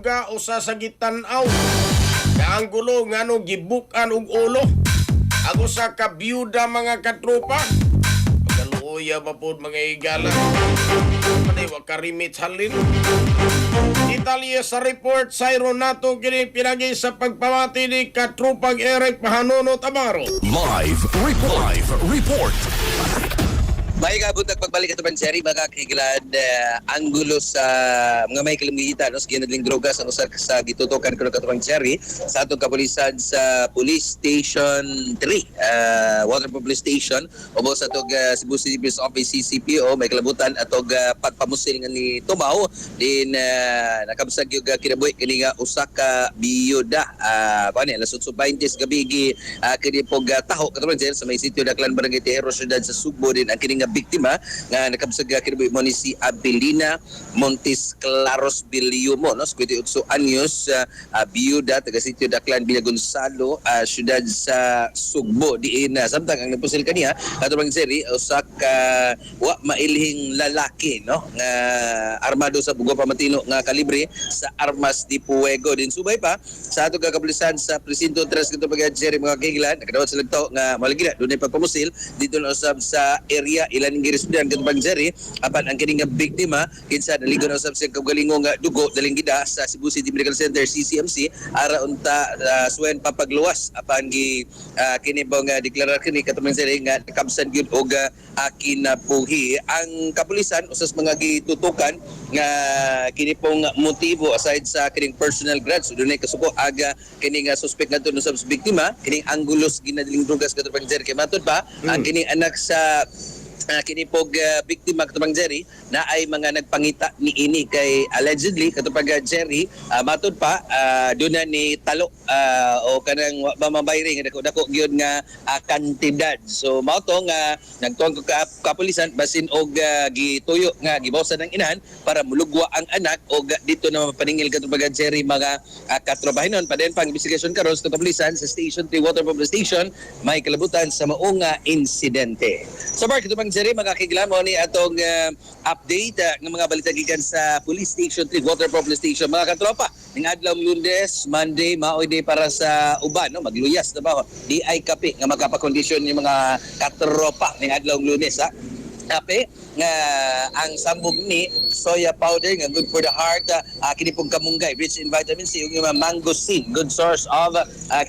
droga o sa sagitan-aw. Kaanggulo nga no gibukan og ulo. Ako sa kabiyuda mga katropa. Pagaluoya pa po mga igala. Manay wakarimit halin. Italia sa report sa nato kini pinagi sa pagpamati ni katropang Eric Pahanono Tamaro. Live report. May kabuntag pagbalik ito man seri mga kaigilan anggulo sa mga may kalimgitan no, sa ginadling droga sa usar sa gitutukan ko ng katubang seri sa atong kapulisan sa Police Station 3 Water Police Station o sa atong Cebu City Police Office CCPO may kalabutan atong pagpamusil nga ni Tumaw din nakabsag yung kinabuhi kini nga usa ka biyuda kuan alas 8:20 gabigi kini pog taho katubang seri sa may sitio Daklan Barangay Tejero Syudad sa Subo din ang kini nga biktima nga nakabsag kinabuhi mo ni si Abilina Montes Claros Biliumo no 58 anyos biyuda taga sitio Daklan Villa Gonzalo syudad sa Sugbo diin samtang ang napusil kaniya katubang seri usa ka wa mailhing lalaki no nga armado sa bugo pamatino nga kalibre sa armas di fuego din subay pa sa ato kakapulisan sa presinto 3 katubang seri mga kaigilan nakadawat sila to nga malagi na dunay pagpamusil dito na usab sa area ilan girisdan katubang seri apan ang kini nga biktima kinsa naligo na usab sa kagalingon nga dugo daling gida sa Cebu City Medical Center CCMC ara unta suwen papagluwas apan gi kini bang deklarar kini katubang seri nga kabsan gyud og kinabuhi ang kapulisan usas mga gitutukan nga kini pong motibo aside sa kining personal grudge dunay kasuko aga kini nga suspect ngadto no sa biktima kining anggulos ginadling drugas katubang seri kay matud pa ang kining anak sa kini pog biktima katubang Jerry na ay mga nagpangita ni ini kay allegedly katubang Jerry matud pa doon na ni talo o kanang mamabayri nga dako gyud nga kantidad so mao to nga nagtuon ko kapulisan basin og gituyo nga gibosan ng inahan para mulugwa ang anak og dito na mapaningil katubang Jerry mga katrabahinon pa din pang investigasyon karon sa kapulisan sa Station 3 Water Pump Station may kalabutan sa maunga insidente so bar katubang Jerry makakigla mo ni atong update ng mga balita gikan sa Police Station 3 Water Pump Station mga katropa ning adlaw Lunes Monday maoy day para sa uban no magluyas na ba di ay kape nga magkapakondisyon yung mga katropa ning adlaw Lunes ha kape nga ang sambog ni soya powder nga good for the heart kini pong kamunggay rich in vitamin C ug yung mangosteen good source of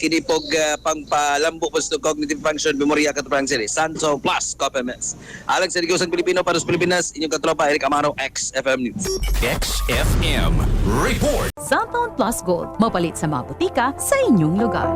kini pong pangpalambo po sa cognitive function memorya katubang seri Santo Plus Complements alang sa Negosyo Pilipino para sa Pilipinas inyong katropa Eric Amaro XFM News XFM report. Santon Plus Gold, mapalit sa mga butika sa inyong lugar.